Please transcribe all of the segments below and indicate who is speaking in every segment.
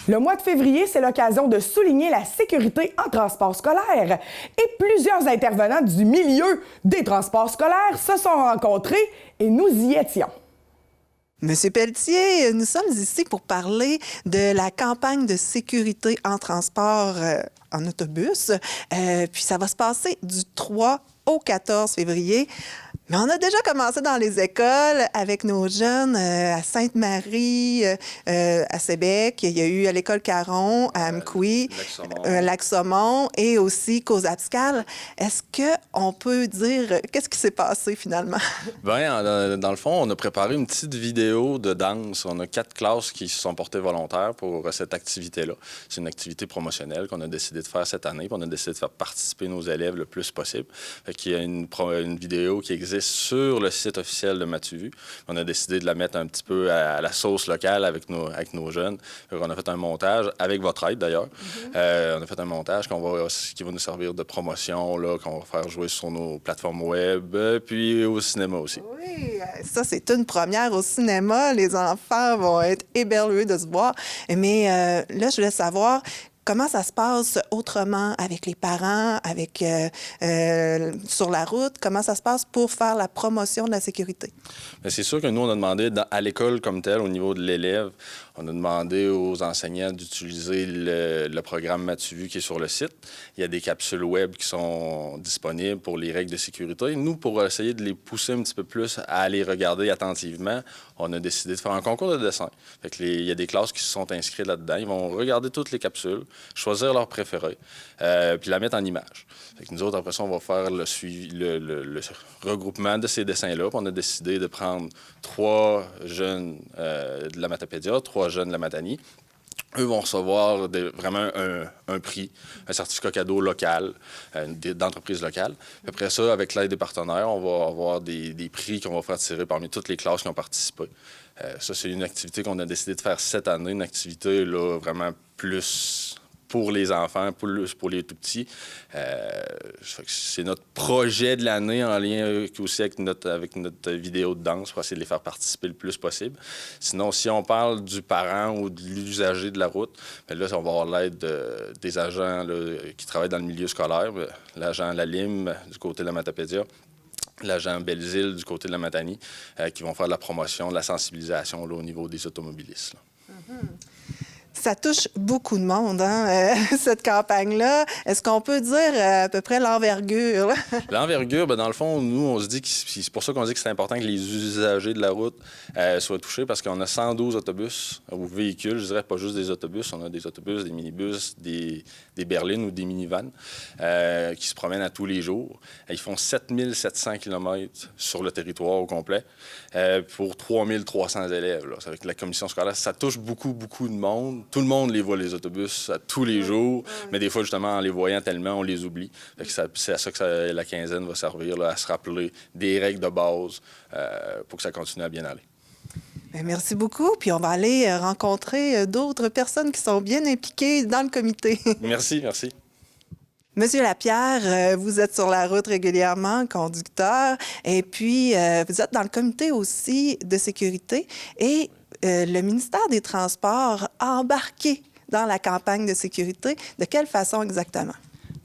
Speaker 1: Le mois de février, c'est l'occasion de souligner la sécurité en transport scolaire. Et plusieurs intervenants du milieu des transports scolaires se sont rencontrés et nous y étions.
Speaker 2: Monsieur Pelletier, nous sommes ici pour parler de la campagne de sécurité en transport en autobus. Puis ça va se passer du 3 au 14 février. Mais on a déjà commencé dans les écoles avec nos jeunes à Sainte-Marie, à Sébec. Il y a eu à l'école Caron, à Amqui, Lac-Saumon et aussi Cozapscal. Est-ce qu'on peut dire qu'est-ce qui s'est passé finalement?
Speaker 3: Bien, dans le fond, on a préparé une petite vidéo de danse. On a 4 classes qui se sont portées volontaires pour cette activité-là. C'est une activité promotionnelle qu'on a décidé de faire cette année. Puis on a décidé de faire participer nos élèves le plus possible. Fait qu'il y a une vidéo qui existe sur le site officiel de Mathieu. On a décidé de la mettre un petit peu à la sauce locale avec nos jeunes. On a fait un montage, avec votre aide d'ailleurs. On a fait un montage qui va nous servir de promotion, qu'on va faire jouer sur nos plateformes web, puis au cinéma aussi.
Speaker 2: Oui, ça c'est une première au cinéma. Les enfants vont être éberlués de se voir. Mais là, je voulais savoir... Comment ça se passe autrement avec les parents, sur la route? Comment ça se passe pour faire la promotion de la sécurité?
Speaker 3: Bien, c'est sûr que nous, on a demandé à l'école comme tel, au niveau de l'élève, on a demandé aux enseignants d'utiliser le programme Mathieu qui est sur le site. Il y a des capsules web qui sont disponibles pour les règles de sécurité. Nous, pour essayer de les pousser un petit peu plus à aller regarder attentivement, on a décidé de faire un concours de dessin. Fait que il y a des classes qui se sont inscrites là-dedans. Ils vont regarder toutes les capsules, choisir leur préféré, puis la mettre en image. Fait que nous autres, après ça, on va faire le regroupement de ces dessins-là. On a décidé de prendre 3 jeunes de la Matapédia, 3 jeunes de la Matanie. Eux vont recevoir vraiment un prix, un certificat cadeau local, d'entreprise locale. Après ça, avec l'aide des partenaires, on va avoir des prix qu'on va faire tirer parmi toutes les classes qui ont participé. Ça, c'est une activité qu'on a décidé de faire cette année, une activité là, vraiment plus pour les enfants, plus pour les tout-petits. C'est notre projet de l'année en lien aussi avec notre vidéo de danse pour essayer de les faire participer le plus possible. Sinon, si on parle du parent ou de l'usager de la route, bien là, on va avoir l'aide des agents là, qui travaillent dans le milieu scolaire, l'agent Lalim du côté de la Matapédia, l'agent Belzile du côté de la Matanie, qui vont faire de la promotion, de la sensibilisation là, au niveau des automobilistes.
Speaker 2: Ça touche beaucoup de monde, hein, cette campagne-là. Est-ce qu'on peut dire à peu près l'envergure?
Speaker 3: L'envergure, bien, dans le fond, nous, on se dit que c'est pour ça qu'on dit que c'est important que les usagers de la route soient touchés parce qu'on a 112 autobus ou véhicules, je dirais pas juste des autobus. On a des autobus, des minibus, des berlines ou des minivans qui se promènent à tous les jours. Ils font 7700 km sur le territoire au complet pour 3300 élèves. Là. Avec la commission scolaire, ça touche beaucoup, beaucoup de monde. Tout le monde les voit, les autobus, à tous les jours, mais des fois, justement, en les voyant tellement, on les oublie. C'est à ça que la quinzaine va servir, là, à se rappeler des règles de base pour que ça continue à bien aller.
Speaker 2: Bien, merci beaucoup. Puis on va aller rencontrer d'autres personnes qui sont bien impliquées dans le comité.
Speaker 3: Merci, merci.
Speaker 2: Monsieur Lapierre, vous êtes sur la route régulièrement, conducteur, et puis vous êtes dans le comité aussi de sécurité. Et le ministère des Transports a embarqué dans la campagne de sécurité. De quelle façon exactement?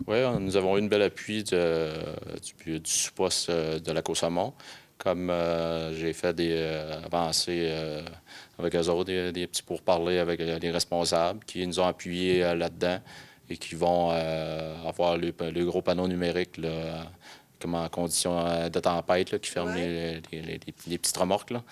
Speaker 4: Oui, nous avons eu une belle appui du sous-poste de la Côte-Saumon. Comme j'ai fait des avancées avec eux autres, des petits pourparlers avec les responsables qui nous ont appuyés là-dedans et qui vont avoir le gros panneau numérique là, comme en condition de tempête là, qui ferme les petites remorques. Là.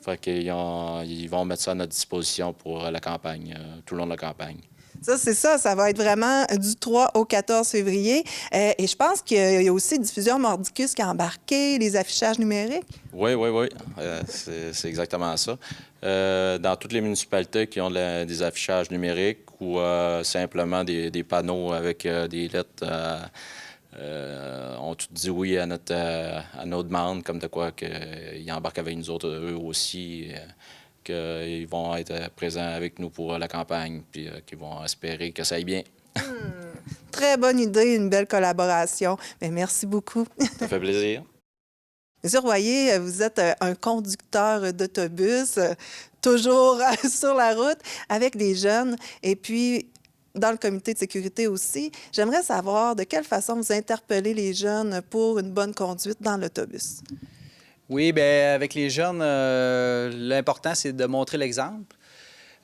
Speaker 4: Fait qu'ils vont mettre ça à notre disposition pour la campagne, tout le long de la campagne.
Speaker 2: Ça, c'est ça. Ça va être vraiment du 3 au 14 février. Et je pense qu'il y a aussi Diffusion Mordicus qui a embarqué, les affichages numériques.
Speaker 4: Oui. C'est exactement ça. Dans toutes les municipalités qui ont des affichages numériques ou simplement des panneaux avec des lettres... on tout dit oui à nos demandes, comme de quoi qu'ils embarquent avec nous autres, eux aussi, qu'ils vont être présents avec nous pour la campagne, puis qu'ils vont espérer que ça aille bien.
Speaker 2: Très bonne idée, une belle collaboration. Mais merci beaucoup.
Speaker 4: Ça fait plaisir.
Speaker 2: Monsieur Royer, vous êtes un conducteur d'autobus, toujours sur la route avec des jeunes. Et puis, dans le comité de sécurité aussi, j'aimerais savoir de quelle façon vous interpellez les jeunes pour une bonne conduite dans l'autobus.
Speaker 5: Oui, bien, avec les jeunes, l'important, c'est de montrer l'exemple.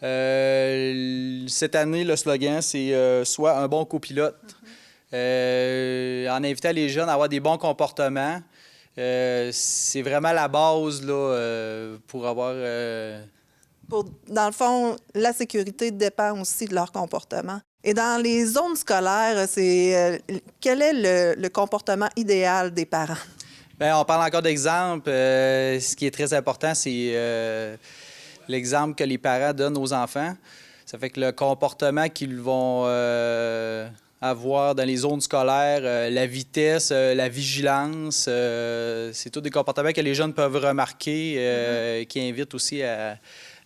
Speaker 5: Cette année, le slogan, c'est Sois un bon copilote. En invitant les jeunes à avoir des bons comportements, c'est vraiment la base là, pour avoir...
Speaker 2: Dans le fond, la sécurité dépend aussi de leur comportement. Et dans les zones scolaires, quel est le comportement idéal des parents?
Speaker 5: Bien, on parle encore d'exemple. Ce qui est très important, c'est l'exemple que les parents donnent aux enfants. Ça fait que le comportement qu'ils vont avoir dans les zones scolaires, la vitesse, la vigilance, c'est tous des comportements que les jeunes peuvent remarquer, qui invitent aussi à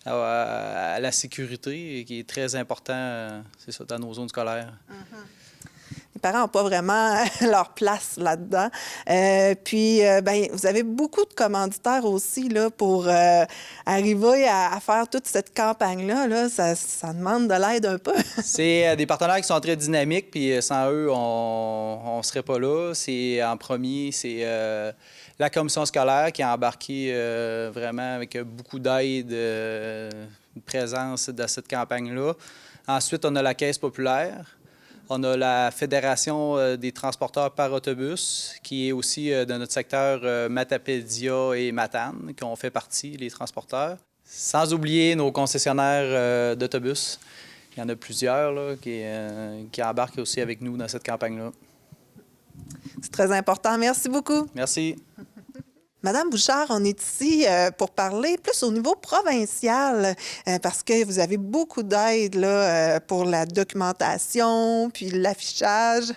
Speaker 5: la sécurité, qui est très important, c'est ça, dans nos zones scolaires.
Speaker 2: Les parents n'ont pas vraiment leur place là-dedans. Bien, vous avez beaucoup de commanditaires aussi là, pour arriver à faire toute cette campagne-là. Là, ça demande de l'aide un peu.
Speaker 5: C'est des partenaires qui sont très dynamiques, puis sans eux, on ne serait pas là. En premier, c'est la commission scolaire qui a embarqué vraiment avec beaucoup d'aide, une présence dans cette campagne-là. Ensuite, on a la Caisse populaire. On a la Fédération des transporteurs par autobus, qui est aussi dans notre secteur Matapédia et Matane, qui ont fait partie, les transporteurs. Sans oublier nos concessionnaires d'autobus. Il y en a plusieurs là, qui embarquent aussi avec nous dans cette campagne-là.
Speaker 2: C'est très important. Merci beaucoup.
Speaker 5: Merci.
Speaker 2: Madame Bouchard, on est ici pour parler plus au niveau provincial parce que vous avez beaucoup d'aide là, pour la documentation puis l'affichage.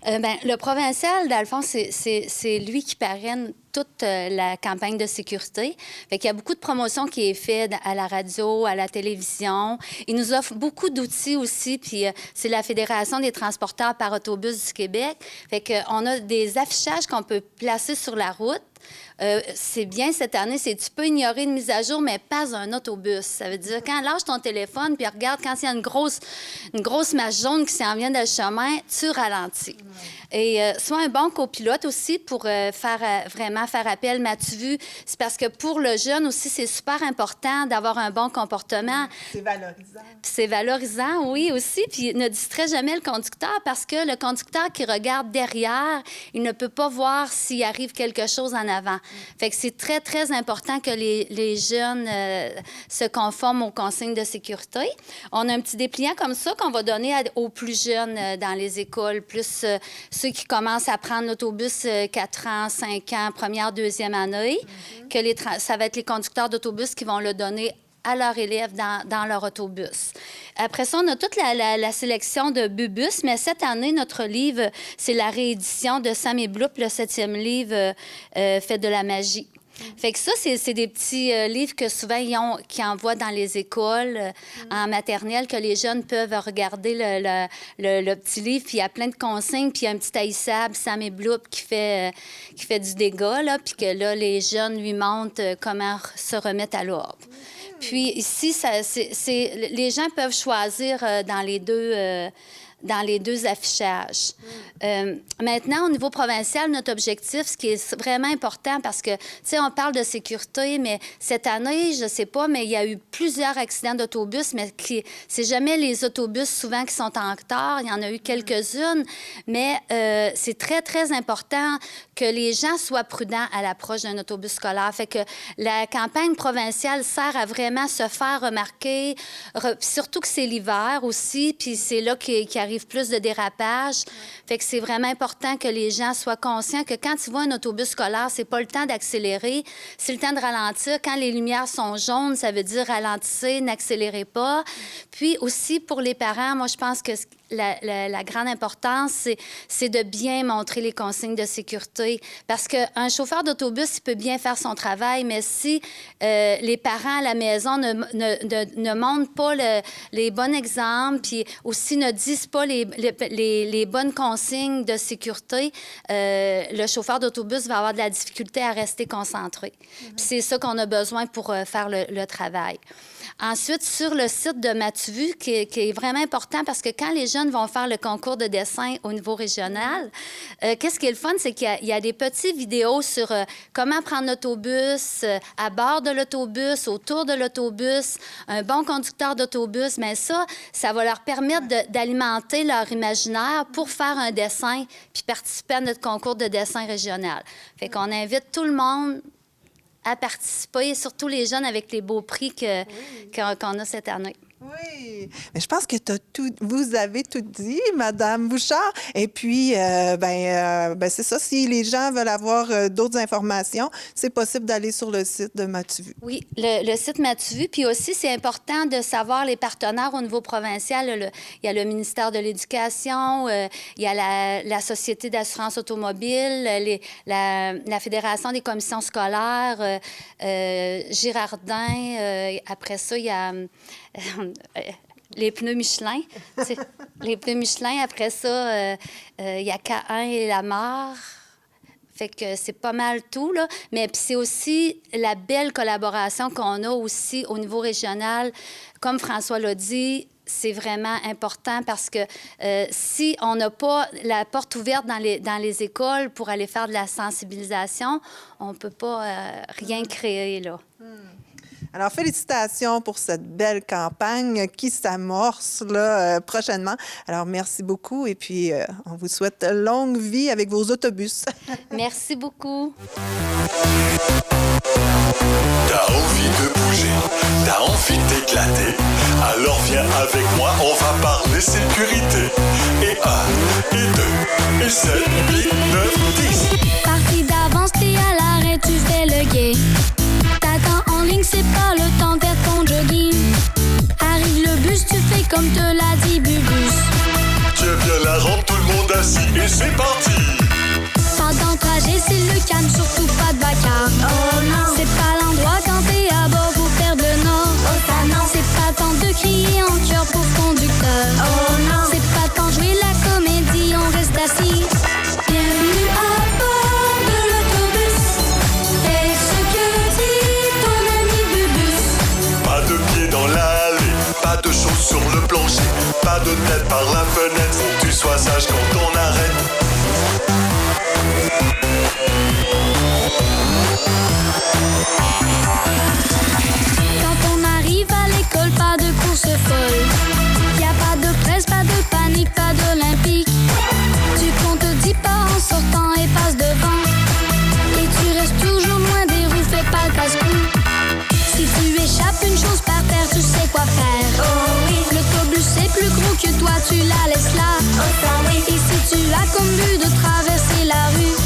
Speaker 6: Le provincial, dans le fond, c'est lui qui parraine toute la campagne de sécurité. Fait qu'il y a beaucoup de promotions qui est faite à la radio, à la télévision. Il nous offre beaucoup d'outils aussi, puis c'est la Fédération des transporteurs par autobus du Québec. Fait qu'on a des affichages qu'on peut placer sur la route. C'est bien cette année, tu peux ignorer une mise à jour, mais pas un autobus. Ça veut dire, quand lâche ton téléphone, puis regarde, quand il y a une grosse masse jaune qui s'en vient dans le chemin, tu ralentis. Et sois un bon copilote aussi pour vraiment faire appel. M'as-tu vu? C'est parce que pour le jeune aussi, c'est super important d'avoir un bon comportement.
Speaker 2: C'est valorisant.
Speaker 6: C'est valorisant, oui, aussi. Puis ne distrait jamais le conducteur parce que le conducteur qui regarde derrière, il ne peut pas voir s'il arrive quelque chose en avant. Fait que c'est très, très important que les jeunes se conforment aux consignes de sécurité. On a un petit dépliant comme ça qu'on va donner aux plus jeunes dans les écoles, plus ceux qui commencent à prendre l'autobus 4 ans, 5 ans, première, deuxième année, que ça va être les conducteurs d'autobus qui vont le donner à leurs élèves dans leur autobus. Après ça, on a toute la sélection de Bubus, mais cette année, notre livre, c'est la réédition de Sam et Bloop, le 7e livre fait de la magie. Fait que ça, c'est des petits livres que souvent qui envoient dans les écoles en maternelle, que les jeunes peuvent regarder le petit livre, puis il y a plein de consignes, puis il y a un petit haïssable, Sam et Bloop, qui fait du dégât, là, puis que là, les jeunes lui montrent comment se remettre à l'ordre. Puis ici, les gens peuvent choisir dans les deux affichages. Maintenant, au niveau provincial, notre objectif, ce qui est vraiment important, parce que, tu sais, on parle de sécurité, mais cette année, je sais pas, mais il y a eu plusieurs accidents d'autobus, mais c'est jamais les autobus souvent qui sont en retard. Il y en a eu quelques-unes, mais c'est très, très important que les gens soient prudents à l'approche d'un autobus scolaire. Fait que la campagne provinciale sert à vraiment se faire remarquer, surtout que c'est l'hiver aussi, puis c'est là qu'il arrive plus de dérapages. Fait que c'est vraiment important que les gens soient conscients que quand tu vois un autobus scolaire, c'est pas le temps d'accélérer, c'est le temps de ralentir. Quand les lumières sont jaunes, ça veut dire ralentissez, n'accélérez pas. Puis aussi, pour les parents, moi, je pense que la grande importance, c'est de bien montrer les consignes de sécurité. sécurité. Parce qu'un chauffeur d'autobus, il peut bien faire son travail, mais si les parents à la maison ne montrent pas les bons exemples, puis aussi ne disent pas les bonnes consignes de sécurité, le chauffeur d'autobus va avoir de la difficulté à rester concentré. Puis c'est ça qu'on a besoin pour faire le travail. Ensuite, sur le site de Matuvu, qui est vraiment important parce que quand les jeunes vont faire le concours de dessin au niveau régional, qu'est-ce qui est le fun, c'est qu'il y a des petites vidéos sur comment prendre l'autobus, à bord de l'autobus, autour de l'autobus, un bon conducteur d'autobus. Mais ça va leur permettre d'alimenter leur imaginaire pour faire un dessin puis participer à notre concours de dessin régional. Fait qu'on invite tout le monde à participer, surtout les jeunes avec les beaux prix qu'on a cette année.
Speaker 2: Oui, mais je pense que vous avez tout dit, Madame Bouchard. Et puis, c'est ça. Si les gens veulent avoir d'autres informations, c'est possible d'aller sur le site de Matuvu.
Speaker 6: Oui, le site Matuvu. Puis aussi, c'est important de savoir les partenaires au niveau provincial. Il y a le ministère de l'Éducation, il y a la Société d'assurance automobile, la Fédération des commissions scolaires, Girardin. Après ça, il y a... les pneus Michelin. Les pneus Michelin, après ça, il y a K1 et la Mare. Fait que c'est pas mal tout, là. Mais puis c'est aussi la belle collaboration qu'on a aussi au niveau régional. Comme François l'a dit, c'est vraiment important parce que si on n'a pas la porte ouverte dans les écoles pour aller faire de la sensibilisation, on ne peut pas rien créer, là.
Speaker 2: Alors, félicitations pour cette belle campagne qui s'amorce prochainement. Alors, merci beaucoup et puis on vous souhaite longue vie avec vos autobus.
Speaker 6: Merci beaucoup.
Speaker 7: T'as envie de bouger, t'as envie d'éclater. Alors viens avec moi, on va parler sécurité. Et 1, et 2, et 7, 8, 9, 10.
Speaker 8: Parti d'avance, t'es à l'arrêt, tu fais le guet. T'attends en ligne, c'est pas le temps de faire ton jogging. Arrive le bus, tu fais comme te l'a dit Bubus.
Speaker 7: Tiens bien la rampe, tout le monde assis et c'est parti.
Speaker 8: Pendant trajet, c'est le calme, surtout pas de bacard. Oh non, c'est pas l'endroit quand t'es à bord pour faire de nord. Oh ça non, c'est pas temps de crier en chœur pour conducteur. Oh non, c'est pas temps de jouer la comédie, on reste assis. Bienvenue à bord de l'autobus. Fais ce que dit ton ami Bubus.
Speaker 7: Pas de pied dans l'allée, pas de choses sur le plancher, pas de tête par la fenêtre, faut que tu sois sage quand on arrête.
Speaker 8: Quand on arrive à l'école, pas de course folle. Y a pas de presse, pas de panique, pas d'olympique. Tu comptes 10 pas en sortant et passe devant. Et tu restes toujours loin des roues, fais pas le casse-cou. Si tu échappes une chose par terre, tu sais quoi faire. Oh oui, l'autobus est plus gros que toi, tu la laisses là. Oh ça oui. Et si tu as comme but de traverser la rue, oh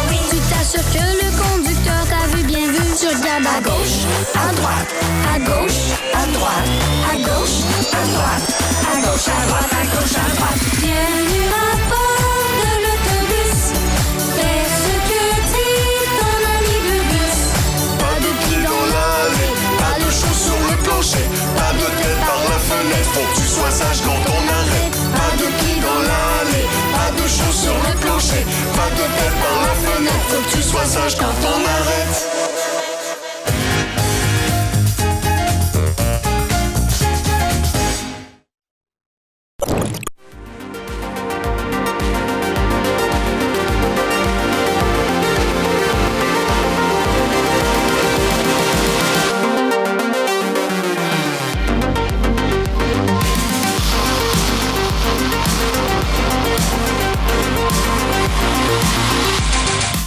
Speaker 8: oui, tu t'assures que le conducteur t'a vu bien vu. Tu regardes à gauche, à droite, à gauche, à droite, à gauche, à droite, à gauche, à droite, à gauche, à droite. Bienvenue à bord de l'autobus. Fais ce que dit ton ami Bubus.
Speaker 7: Pas de pied dans l'allée, pas de choses sur le plancher, pas de tête par la fenêtre, faut que tu sois sage quand on arrête. Pas de pied dans l'allée, pas de choses sur le plancher, pas de tête par la fenêtre, faut que tu sois sage quand on